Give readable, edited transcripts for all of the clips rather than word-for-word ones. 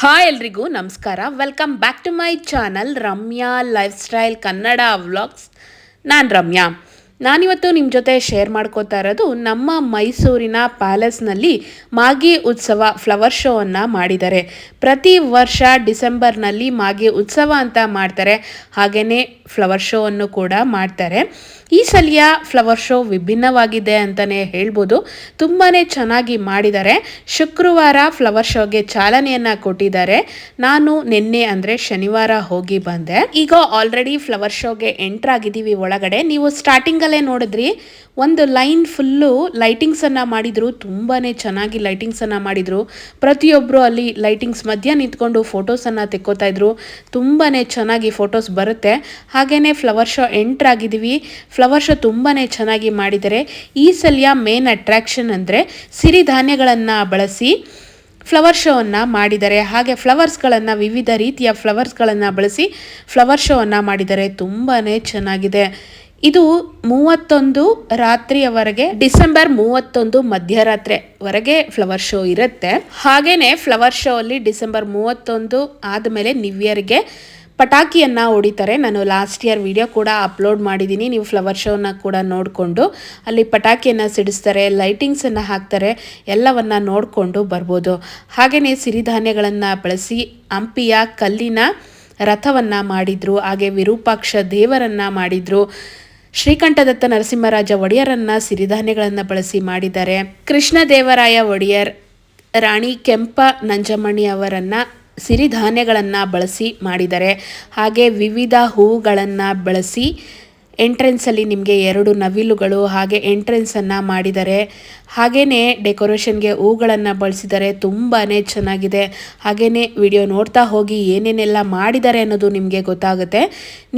Hi ಎಲ್ರಿಗೂ ನಮಸ್ಕಾರ. Welcome back to my channel Ramya lifestyle Kannada vlogs. ನಾನು ರಮ್ಯಾ. ನಾನಿವತ್ತು ನಿಮ್ಮ ಜೊತೆ ಶೇರ್ ಮಾಡ್ಕೋತಾ ಇರೋದು ನಮ್ಮ ಮೈಸೂರಿನ ಪ್ಯಾಲೇಸ್ನಲ್ಲಿ ಮಾಗಿ ಉತ್ಸವ ಫ್ಲವರ್ ಶೋವನ್ನು ಮಾಡಿದ್ದಾರೆ. ಪ್ರತಿ ವರ್ಷ ಡಿಸೆಂಬರ್ನಲ್ಲಿ ಮಾಗಿ ಉತ್ಸವ ಅಂತ ಮಾಡ್ತಾರೆ. ಹಾಗೆಯೇ ಫ್ಲವರ್ ಶೋವನ್ನು ಕೂಡ ಮಾಡ್ತಾರೆ. ಈ ಸಲಿಯ ಫ್ಲವರ್ ಶೋ ವಿಭಿನ್ನವಾಗಿದೆ ಅಂತಲೇ ಹೇಳ್ಬೋದು. ತುಂಬಾ ಚೆನ್ನಾಗಿ ಮಾಡಿದ್ದಾರೆ. ಶುಕ್ರವಾರ ಫ್ಲವರ್ ಶೋಗೆ ಚಾಲನೆಯನ್ನು ಕೊಟ್ಟಿದ್ದಾರೆ. ನಾನು ನಿನ್ನೆ ಅಂದರೆ ಶನಿವಾರ ಹೋಗಿ ಬಂದೆ. ಈಗ ಆಲ್ರೆಡಿ ಫ್ಲವರ್ ಶೋಗೆ ಎಂಟರ್ ಆಗಿದ್ದೀವಿ ಒಳಗಡೆ. ನೀವು ಸ್ಟಾರ್ಟಿಂಗಲ್ಲೇ ನೋಡಿದ್ರಿ, ಒಂದು ಲೈನ್ ಫುಲ್ಲು ಲೈಟಿಂಗ್ಸನ್ನು ಮಾಡಿದರು. ತುಂಬಾ ಚೆನ್ನಾಗಿ ಲೈಟಿಂಗ್ಸನ್ನು ಮಾಡಿದರು. ಪ್ರತಿಯೊಬ್ಬರು ಅಲ್ಲಿ ಲೈಟಿಂಗ್ಸ್ ಮಧ್ಯ ನಿಂತ್ಕೊಂಡು ಫೋಟೋಸನ್ನು ತೆಕ್ಕೋತಾ ಇದ್ರು. ತುಂಬಾ ಚೆನ್ನಾಗಿ ಫೋಟೋಸ್ ಬರುತ್ತೆ. ಹಾಗೆಯೇ ಫ್ಲವರ್ ಶೋ ಎಂಟರ್ ಆಗಿದ್ದೀವಿ. ಫ್ಲವರ್ ಶೋ ತುಂಬಾ ಚೆನ್ನಾಗಿ ಮಾಡಿದ್ದಾರೆ. ಈ ಸಲಿಯ ಮೇನ್ ಅಟ್ರಾಕ್ಷನ್ ಅಂದರೆ ಸಿರಿಧಾನ್ಯಗಳನ್ನು ಬಳಸಿ ಫ್ಲವರ್ ಶೋವನ್ನು ಮಾಡಿದ್ದಾರೆ. ಹಾಗೆ ಫ್ಲವರ್ಸ್ಗಳನ್ನು, ವಿವಿಧ ರೀತಿಯ ಫ್ಲವರ್ಸ್ಗಳನ್ನು ಬಳಸಿ ಫ್ಲವರ್ ಶೋವನ್ನು ಮಾಡಿದ್ದಾರೆ. ತುಂಬಾ ಚೆನ್ನಾಗಿದೆ. ಇದು 31 ರಾತ್ರಿಯವರೆಗೆ, ಡಿಸೆಂಬರ್ 31 ಮಧ್ಯರಾತ್ರಿವರೆಗೆ ಫ್ಲವರ್ ಶೋ ಇರುತ್ತೆ. ಹಾಗೆಯೇ ಫ್ಲವರ್ ಶೋ ಅಲ್ಲಿ ಡಿಸೆಂಬರ್ 31 ಆದಮೇಲೆ ನ್ಯೂ ಇಯರ್ಗೆ ಪಟಾಕಿಯನ್ನು ಹೊಡಿತಾರೆ. ನಾನು ಲಾಸ್ಟ್ ಇಯರ್ ವಿಡಿಯೋ ಕೂಡ ಅಪ್ಲೋಡ್ ಮಾಡಿದ್ದೀನಿ. ನೀವು ಫ್ಲವರ್ ಶೋನ ಕೂಡ ನೋಡಿಕೊಂಡು ಅಲ್ಲಿ ಪಟಾಕಿಯನ್ನು ಸಿಡಿಸ್ತಾರೆ, ಲೈಟಿಂಗ್ಸನ್ನು ಹಾಕ್ತಾರೆ, ಎಲ್ಲವನ್ನು ನೋಡಿಕೊಂಡು ಬರ್ಬೋದು. ಹಾಗೆಯೇ ಸಿರಿಧಾನ್ಯಗಳನ್ನು ಬಳಸಿ ಹಂಪಿಯ ಕಲ್ಲಿನ ರಥವನ್ನು ಮಾಡಿದರು. ಹಾಗೆ ವಿರೂಪಾಕ್ಷ ದೇವರನ್ನು ಮಾಡಿದರು. ಶ್ರೀಕಂಠದತ್ತ ನರಸಿಂಹರಾಜ ಒಡೆಯರನ್ನು ಸಿರಿಧಾನ್ಯಗಳನ್ನು ಬಳಸಿ ಮಾಡಿದ್ದಾರೆ. ಕೃಷ್ಣದೇವರಾಯ ಒಡೆಯರ್, ರಾಣಿ ಕೆಂಪ ನಂಜಮಣಿ ಅವರನ್ನು ಸಿರಿಧಾನ್ಯಗಳನ್ನು ಬಳಸಿ ಮಾಡಿದ್ದಾರೆ. ಹಾಗೆ ವಿವಿಧ ಹೂಗಳನ್ನು ಬಳಸಿ ಎಂಟ್ರೆನ್ಸಲ್ಲಿ ನಿಮಗೆ 2 ನವಿಲುಗಳು ಹಾಗೆ ಎಂಟ್ರೆನ್ಸನ್ನು ಮಾಡಿದ್ದಾರೆ. ಹಾಗೆಯೇ ಡೆಕೋರೇಷನ್ಗೆ ಹೂಗಳನ್ನು ಬಳಸಿದ್ದಾರೆ. ತುಂಬಾ ಚೆನ್ನಾಗಿದೆ. ಹಾಗೆಯೇ ವಿಡಿಯೋ ನೋಡ್ತಾ ಹೋಗಿ ಏನೇನೆಲ್ಲ ಮಾಡಿದ್ದಾರೆ ಅನ್ನೋದು ನಿಮಗೆ ಗೊತ್ತಾಗುತ್ತೆ.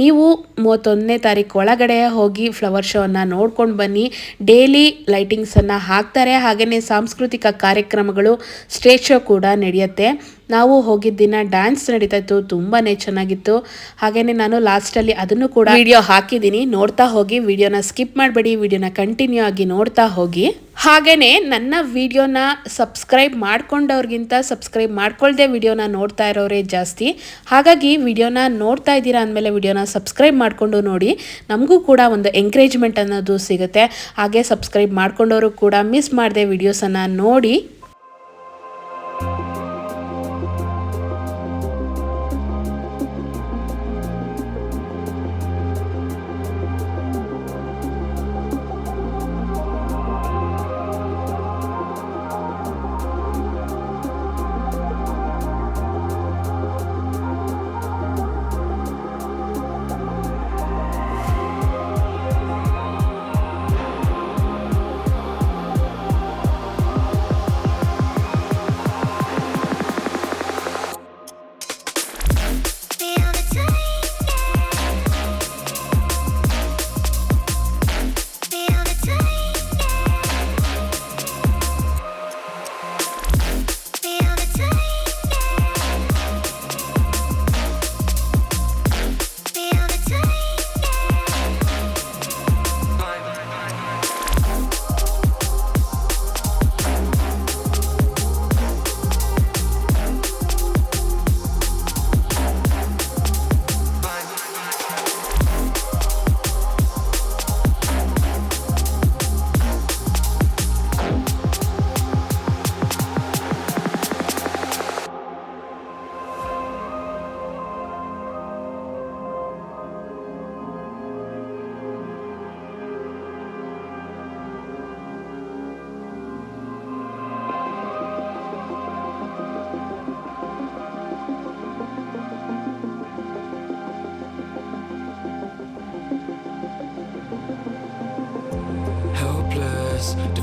ನೀವು 31ನೇ ತಾರೀಕು ಒಳಗಡೆ ಹೋಗಿ ಫ್ಲವರ್ ಶೋವನ್ನು ನೋಡ್ಕೊಂಡು ಬನ್ನಿ. ಡೈಲಿ ಲೈಟಿಂಗ್ಸನ್ನು ಹಾಕ್ತಾರೆ. ಹಾಗೆಯೇ ಸಾಂಸ್ಕೃತಿಕ ಕಾರ್ಯಕ್ರಮಗಳು, ಸ್ಟೇಜ್ ಶೋ ಕೂಡ ನಡೆಯುತ್ತೆ. ನಾವು ಹೋಗಿದ್ದ ದಿನ ಡ್ಯಾನ್ಸ್ ನಡೀತಾ ಇತ್ತು. ತುಂಬಾ ಚೆನ್ನಾಗಿತ್ತು. ಹಾಗೆಯೇ ನಾನು ಲಾಸ್ಟಲ್ಲಿ ಅದನ್ನು ಕೂಡ ವಿಡಿಯೋ ಹಾಕಿದ್ದೀನಿ. ನೋಡ್ತಾ ಹೋಗಿ, ವಿಡಿಯೋನ ಸ್ಕಿಪ್ ಮಾಡಬೇಡಿ, ವಿಡಿಯೋನ ಕಂಟಿನ್ಯೂ ಆಗಿ ನೋಡ್ತಾ ಹೋಗಿ. ಹಾಗೆಯೇ ನನ್ನ ವಿಡಿಯೋನ ಸಬ್ಸ್ಕ್ರೈಬ್ ಮಾಡ್ಕೊಂಡವ್ರಿಗಿಂತ ಸಬ್ಸ್ಕ್ರೈಬ್ ಮಾಡ್ಕೊಳ್ದೆ ವಿಡಿಯೋನ ನೋಡ್ತಾ ಇರೋರೇ ಜಾಸ್ತಿ. ಹಾಗಾಗಿ ವಿಡಿಯೋನ ನೋಡ್ತಾ ಇದ್ದೀರಾ ಅಂದಮೇಲೆ ವಿಡಿಯೋನ ಸಬ್ಸ್ಕ್ರೈಬ್ ಮಾಡಿಕೊಂಡು ನೋಡಿ. ನಮಗೂ ಕೂಡ ಒಂದು ಎಂಕರೇಜ್ಮೆಂಟ್ ಅನ್ನೋದು ಸಿಗುತ್ತೆ. ಹಾಗೆ ಸಬ್ಸ್ಕ್ರೈಬ್ ಮಾಡ್ಕೊಂಡವರು ಕೂಡ ಮಿಸ್ ಮಾಡದೆ ವಿಡಿಯೋಸನ್ನು ನೋಡಿ.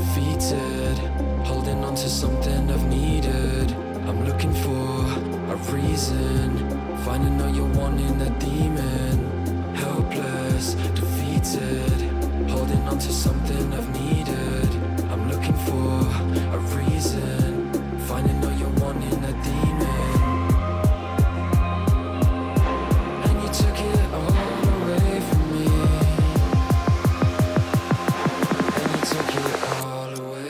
Defeated, holding on to something I've needed. I'm looking for a reason, finding out you're wanting a demon. Helpless, defeated, holding on to something I've needed. I'm looking for a reason, finding out you're wanting a demon. And you took it all away from me. And you took it all away.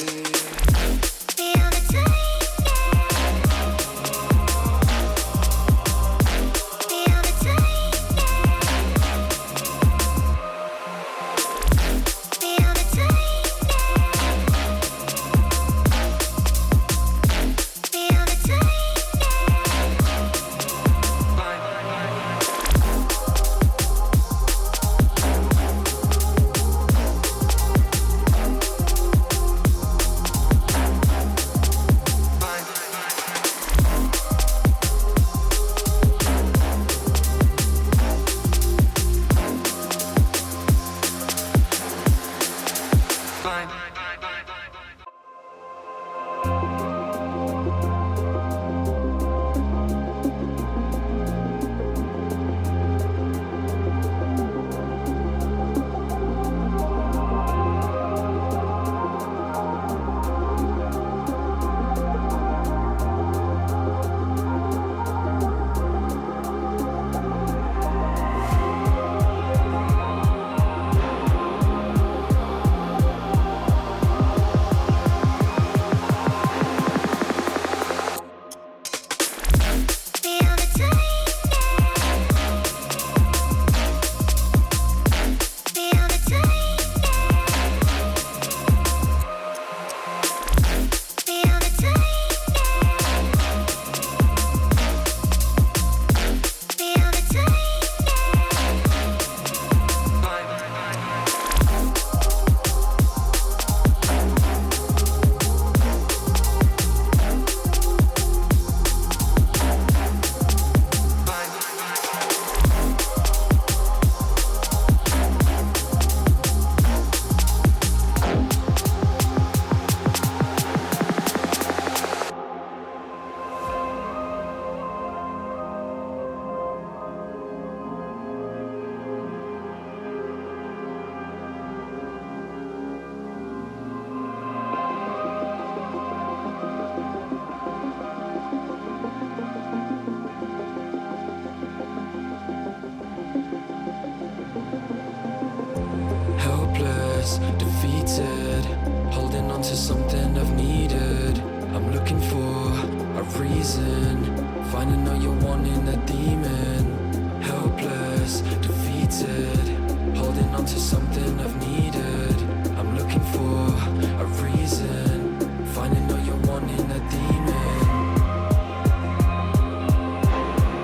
Helpless, defeated, holding on to something I've needed. I'm looking for a reason, finding out you're wanting a demon. Helpless, defeated, holding on to something I've needed. I'm looking for a reason, finding out you're wanting a demon.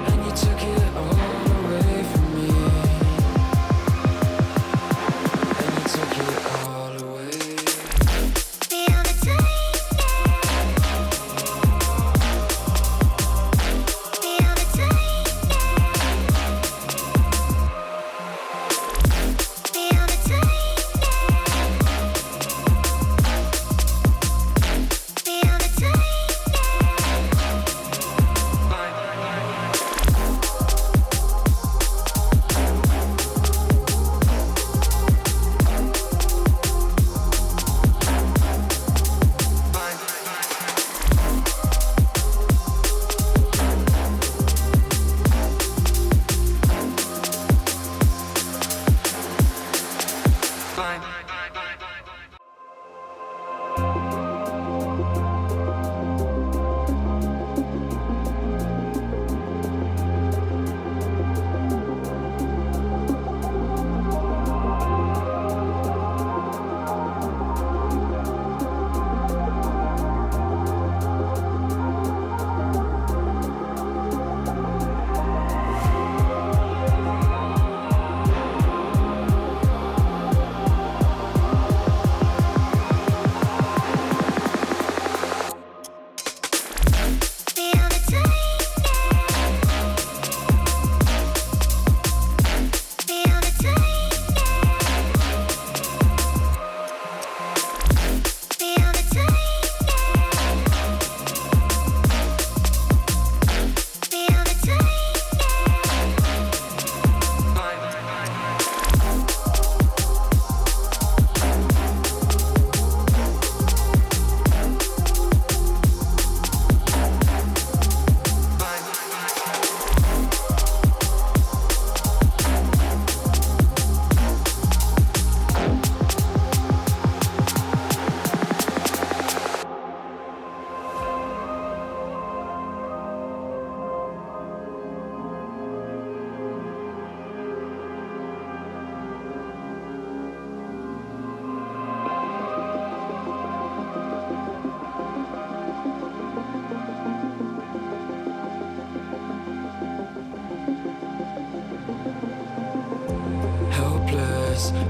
And you took it all away from me. And you took it all away.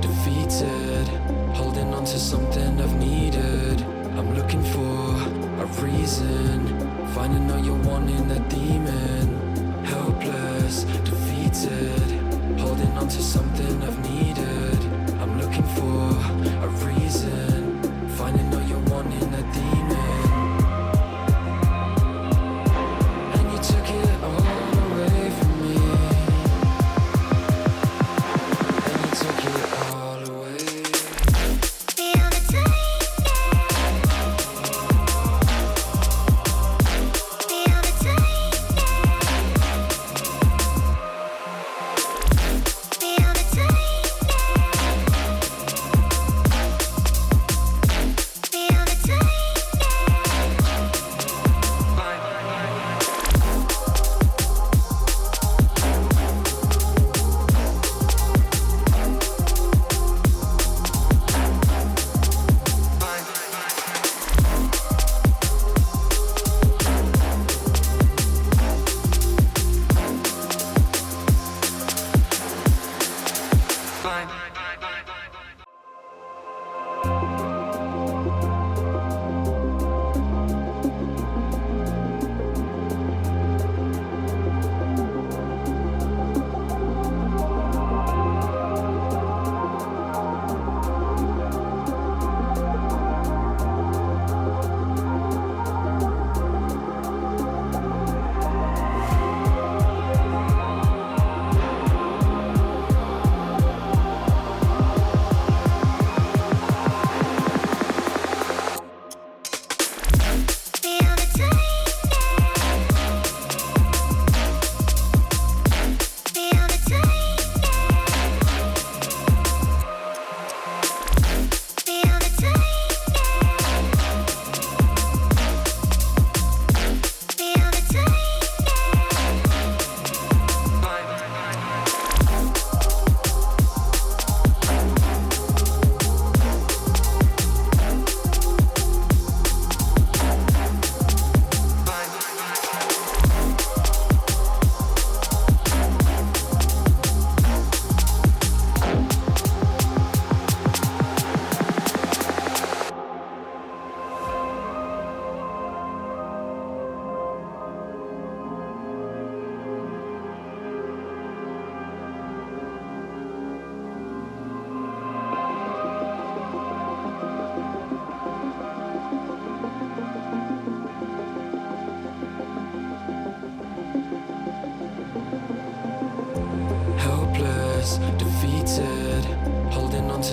Defeated, holding on to something I've needed. I'm looking for a reason, finding out you're wanting a demon. Helpless, defeated, holding on to something I've needed. I'm looking for a reason.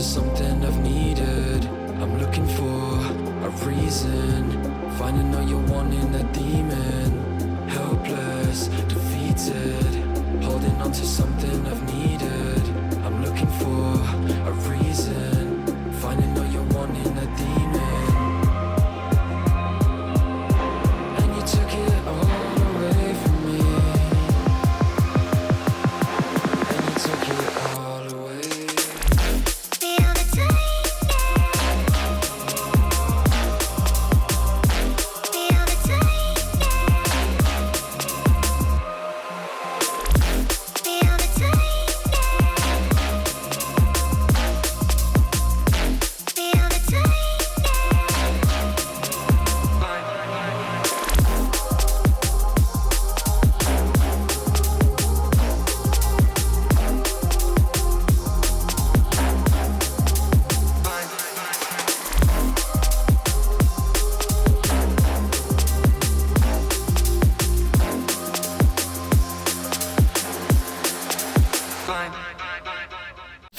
something I've needed. I'm looking for a reason, finding all you're wanting, that demon. Helpless, defeated, holding on to something I've needed. I'm looking for a reason, finding all you're wanting, that demon. And you took it all away from me, and you took it all away.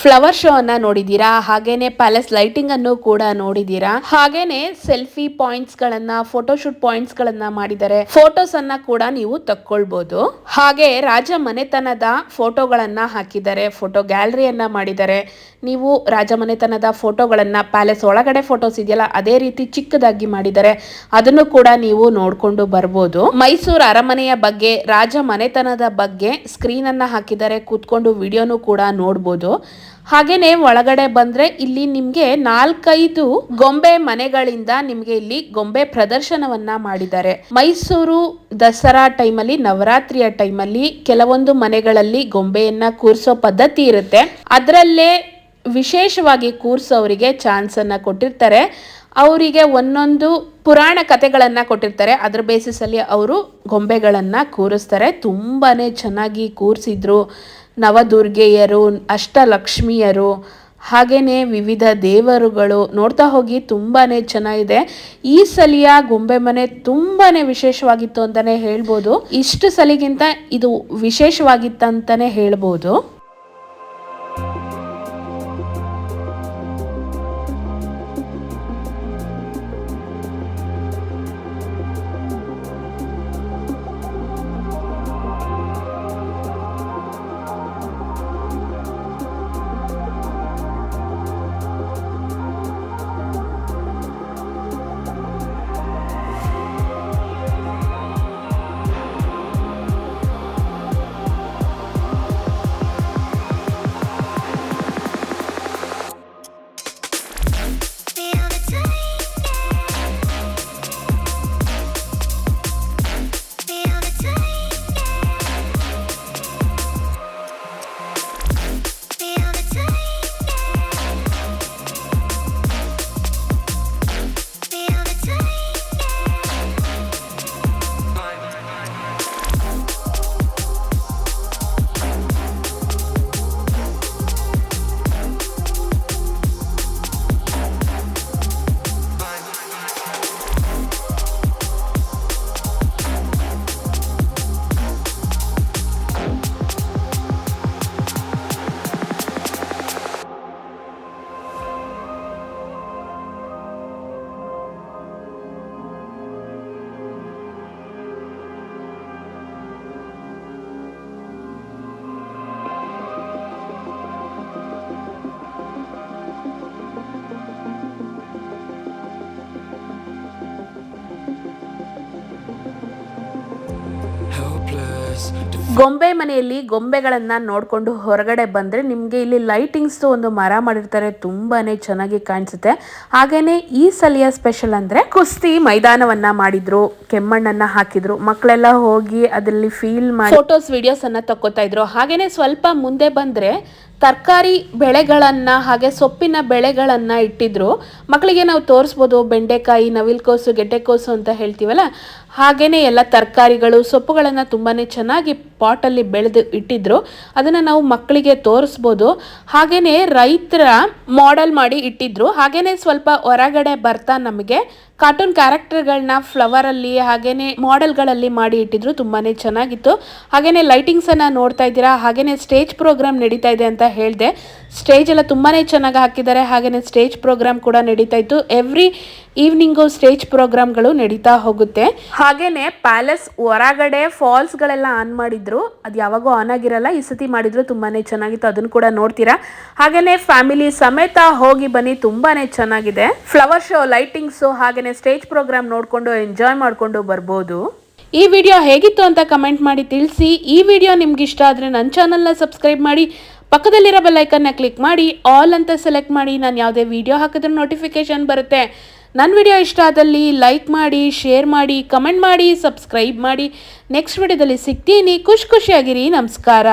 Flower show ಅನ್ನ ನೋಡಿದ್ದೀರಾ, ಹಾಗೇನೆ palace lighting ಅನ್ನು ಕೂಡ ನೋಡಿದ್ದೀರಾ, ಹಾಗೇನೆ selfie points ಗಳನ್ನ, photoshoot points ಗಳನ್ನ ಮಾಡಿದ್ದಾರೆ. ಫೋಟೋಸ್ ಅನ್ನ ಕೂಡ ನೀವು ತಕ್ಕೊಳ್ಬಹುದು. ಹಾಗೆ ರಾಜ ಮನೆತನದ ಫೋಟೋಗಳನ್ನ ಹಾಕಿದ್ದಾರೆ, ಫೋಟೋ ಗ್ಯಾಲರಿಯನ್ನ ಮಾಡಿದ್ದಾರೆ. ನೀವು ರಾಜ ಮನೆತನದ ಫೋಟೋಗಳನ್ನ, ಪ್ಯಾಲೇಸ್ ಒಳಗಡೆ ಫೋಟೋಸ್ ಇದೆಯಲ್ಲ ಅದೇ ರೀತಿ ಚಿಕ್ಕದಾಗಿ ಮಾಡಿದ್ದಾರೆ, ಅದನ್ನು ಕೂಡ ನೀವು ನೋಡ್ಕೊಂಡು ಬರ್ಬೋದು. ಮೈಸೂರು ಅರಮನೆಯ ಬಗ್ಗೆ, ರಾಜ ಮನೆತನದ ಬಗ್ಗೆ ಸ್ಕ್ರೀನ್ ಅನ್ನ ಹಾಕಿದ್ದಾರೆ, ಕೂತ್ಕೊಂಡು ವಿಡಿಯೋನು ಕೂಡ ನೋಡ್ಬೋದು. ಹಾಗೇನೆ ಒಳಗಡೆ ಬಂದ್ರೆ ಇಲ್ಲಿ ನಿಮ್ಗೆ 4-5 ಗೊಂಬೆ ಮನೆಗಳಿಂದ ನಿಮ್ಗೆ ಇಲ್ಲಿ ಗೊಂಬೆ ಪ್ರದರ್ಶನವನ್ನ ಮಾಡಿದ್ದಾರೆ. ಮೈಸೂರು ದಸರಾ ಟೈಮಲ್ಲಿ, ನವರಾತ್ರಿಯ ಟೈಮಲ್ಲಿ ಕೆಲವೊಂದು ಮನೆಗಳಲ್ಲಿ ಗೊಂಬೆಯನ್ನ ಕೂರಿಸೋ ಪದ್ಧತಿ ಇರುತ್ತೆ. ಅದರಲ್ಲೇ ವಿಶೇಷವಾಗಿ ಕೂರ್ಸೋರಿಗೆ ಚಾನ್ಸ್ ಅನ್ನ ಕೊಟ್ಟಿರ್ತಾರೆ. ಅವರಿಗೆ ಒಂದೊಂದು ಪುರಾಣ ಕಥೆಗಳನ್ನ ಕೊಟ್ಟಿರ್ತಾರೆ, ಅದ್ರ ಬೇಸಿಸ್ ಅಲ್ಲಿ ಅವರು ಗೊಂಬೆಗಳನ್ನ ಕೂರಿಸ್ತಾರೆ. ತುಂಬಾನೇ ಚೆನ್ನಾಗಿ ಕೂರಿಸಿದ್ರು. ನವದುರ್ಗೆಯರು, ಅಷ್ಟಲಕ್ಷ್ಮಿಯರು, ಹಾಗೇನೆ ವಿವಿಧ ದೇವರುಗಳು, ನೋಡ್ತಾ ಹೋಗಿ ತುಂಬಾನೇ ಚೆನ್ನಾಗಿದೆ. ಈ ಸಲಿಯ ಗೊಂಬೆ ಮನೆ ತುಂಬಾನೇ ವಿಶೇಷವಾಗಿತ್ತು ಅಂತಾನೆ ಹೇಳ್ಬೋದು. ಇಷ್ಟು ಸಲಿಗಿಂತ ಇದು ವಿಶೇಷವಾಗಿತ್ತಂತಾನೆ ಹೇಳ್ಬೋದು. ಗೊಂಬೆ ಮನೆಯಲ್ಲಿ ಗೊಂಬೆಗಳನ್ನ ನೋಡ್ಕೊಂಡು ಹೊರಗಡೆ ಬಂದ್ರೆ ನಿಮ್ಗೆ ಇಲ್ಲಿ ಲೈಟಿಂಗ್ಸ್ ಒಂದು ಮರ ಮಾಡಿರ್ತಾರೆ, ತುಂಬಾನೇ ಚೆನ್ನಾಗಿ ಕಾಣಿಸುತ್ತೆ. ಹಾಗೇನೆ ಈ ಸಲಿಯ ಸ್ಪೆಷಲ್ ಅಂದ್ರೆ ಕುಸ್ತಿ ಮೈದಾನವನ್ನ ಮಾಡಿದ್ರು, ಕೆಮ್ಮಣ್ಣನ್ನ ಹಾಕಿದ್ರು, ಮಕ್ಕಳೆಲ್ಲ ಹೋಗಿ ಅದ್ರಲ್ಲಿ ಫೀಲ್ ಮಾಡಿ ಫೋಟೋಸ್ ವಿಡಿಯೋಸ್ ಅನ್ನ ತಕ್ಕೋತಾ ಇದ್ರು. ಹಾಗೇನೆ ಸ್ವಲ್ಪ ಮುಂದೆ ಬಂದ್ರೆ ತರಕಾರಿ ಬೆಳೆಗಳನ್ನ ಹಾಗೆ ಸೊಪ್ಪಿನ ಬೆಳೆಗಳನ್ನ ಇಟ್ಟಿದ್ರು. ಮಕ್ಕಳಿಗೆ ನಾವು ತೋರಿಸ್ಬೋದು, ಬೆಂಡೆಕಾಯಿ, ನವಿಲ್ಕೋಸು, ಗೆಡ್ಡೆಕೋಸು ಅಂತ ಹೇಳ್ತೀವಲ್ಲ, ಹಾಗೇನೆ ಎಲ್ಲ ತರಕಾರಿಗಳು, ಸೊಪ್ಪುಗಳನ್ನ ತುಂಬಾನೇ ಚೆನ್ನಾಗಿ ಪಾಟಲ್ಲಿ ಬೆಳೆದು ಇಟ್ಟಿದ್ರು. ಅದನ್ನ ನಾವು ಮಕ್ಕಳಿಗೆ ತೋರಿಸ್ಬೋದು. ಹಾಗೇನೆ ರೈತರ ಮಾಡೆಲ್ ಮಾಡಿ ಇಟ್ಟಿದ್ರು. ಹಾಗೇನೆ ಸ್ವಲ್ಪ ಹೊರಗಡೆ ಬರ್ತಾ ನಮಗೆ ಕಾರ್ಟೂನ್ ಕ್ಯಾರೆಕ್ಟರ್ಗಳನ್ನ ಫ್ಲವರ್ ಅಲ್ಲಿ ಹಾಗೇನೆ ಮಾಡೆಲ್ಗಳಲ್ಲಿ ಮಾಡಿ ಇಟ್ಟಿದ್ರು, ತುಂಬಾನೇ ಚೆನ್ನಾಗಿತ್ತು. ಹಾಗೇನೆ ಲೈಟಿಂಗ್ಸ್ ಅನ್ನ ನೋಡ್ತಾ ಇದ್ದೀರಾ. ಹಾಗೇನೆ ಸ್ಟೇಜ್ ಪ್ರೋಗ್ರಾಮ್ ನಡೀತಾ ಇದೆ ಅಂತ ಹೇಳಿದೆ. ಸ್ಟೇಜ್ ಎಲ್ಲ ತುಂಬಾ ಚೆನ್ನಾಗಿ ಹಾಕಿದ್ದಾರೆ. ಹಾಗೆಯೇ ಸ್ಟೇಜ್ ಪ್ರೋಗ್ರಾಮ್ ಕೂಡ ನಡೀತಾ ಇತ್ತು. ಎವ್ರಿ ಈವ್ನಿಂಗು ಸ್ಟೇಜ್ ಪ್ರೋಗ್ರಾಮ್ಗಳು ನಡೀತಾ ಹೋಗುತ್ತೆ. ಹಾಗೆಯೇ ಪ್ಯಾಲೇಸ್ ಹೊರಗಡೆ ಫಾಲ್ಸ್ಗಳೆಲ್ಲ ಆನ್ ಮಾಡಿದ್ರು. ಅದು ಯಾವಾಗೂ ಆನ್ ಆಗಿರಲ್ಲ, ಈ ಸತಿ ಮಾಡಿದ್ರು. ತುಂಬಾ ಚೆನ್ನಾಗಿತ್ತು, ಅದನ್ನು ಕೂಡ ನೋಡ್ತೀರಾ. ಹಾಗೆಯೇ ಫ್ಯಾಮಿಲಿ ಸಮೇತ ಹೋಗಿ ಬನ್ನಿ, ತುಂಬಾ ಚೆನ್ನಾಗಿದೆ. ಫ್ಲವರ್ ಶೋ, ಲೈಟಿಂಗ್ಸು ಹಾಗೆಯೇ ಸ್ಟೇಜ್ ಪ್ರೋಗ್ರಾಮ್ ನೋಡಿಕೊಂಡು ಎಂಜಾಯ್ ಮಾಡಿಕೊಂಡು ಬರ್ಬೋದು. ಈ ವಿಡಿಯೋ ಹೇಗಿತ್ತು ಅಂತ ಕಮೆಂಟ್ ಮಾಡಿ ತಿಳಿಸಿ. ಈ ವಿಡಿಯೋ ನಿಮ್ಗೆ ಇಷ್ಟ ಆದರೆ ನನ್ನ ಚಾನಲ್ನ ಸಬ್ಸ್ಕ್ರೈಬ್ ಮಾಡಿ, ಪಕ್ಕದಲ್ಲಿರೋ ಬೆಲ್ ಐಕನ್ನ ಕ್ಲಿಕ್ ಮಾಡಿ ಆಲ್ ಅಂತ ಸೆಲೆಕ್ಟ್ ಮಾಡಿ. ನಾನು ಯಾವುದೇ ವಿಡಿಯೋ ಹಾಕಿದ್ರೂ ನೋಟಿಫಿಕೇಶನ್ ಬರುತ್ತೆ. ನನ್ನ ವಿಡಿಯೋ ಇಷ್ಟ ಆದಲ್ಲಿ ಲೈಕ್ ಮಾಡಿ, ಶೇರ್ ಮಾಡಿ, ಕಮೆಂಟ್ ಮಾಡಿ, ಸಬ್ಸ್ಕ್ರೈಬ್ ಮಾಡಿ. ನೆಕ್ಸ್ಟ್ ವಿಡಿಯೋದಲ್ಲಿ ಸಿಗ್ತೀನಿ. ಖುಷಿಯಾಗಿರಿ. ನಮಸ್ಕಾರ.